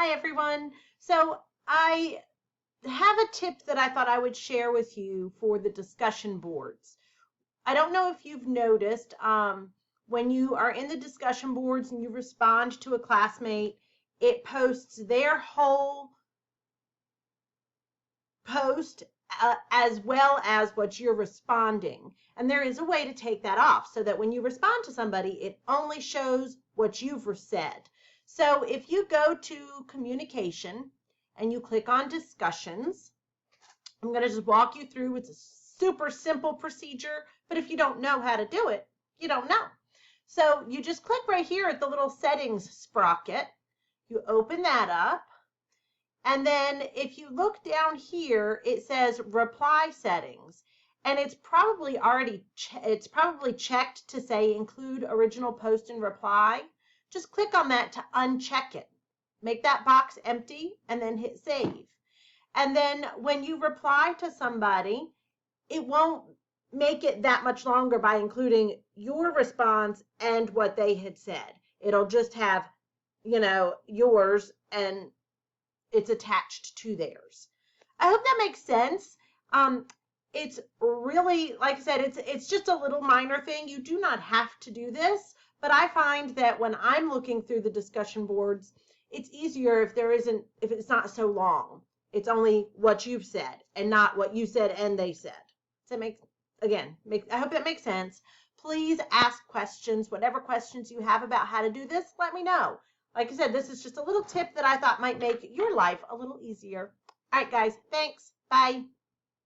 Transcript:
Hi, everyone. So I have a tip that I thought I would share with you for the discussion boards. I don't know if you've noticed when you are in the discussion boards and you respond to a classmate, it posts their whole post as well as what you're responding. And there is a way to take that off so that when you respond to somebody, it only shows what you've said. So if you go to communication and you click on discussions, I'm going to just walk you through. It's a super simple procedure, but if you don't know how to do it, you don't know. So you just click right here at the little settings sprocket. You open that up. And then if you look down here, it says reply settings. And it's probably checked to say include original post and reply. Just click on that to uncheck it. Make that box empty and then hit save. And then when you reply to somebody, it won't make it that much longer by including your response and what they had said. It'll just have, yours and it's attached to theirs. I hope that makes sense. It's really, like I said, it's just a little minor thing. You do not have to do this, but I find that when I'm looking through the discussion boards, it's easier if it's not so long. It's only what you've said and not what you said and they said. Does that I hope that makes sense. Please ask questions, whatever questions you have about how to do this, let me know. Like I said, this is just a little tip that I thought might make your life a little easier. All right, guys, thanks. Bye.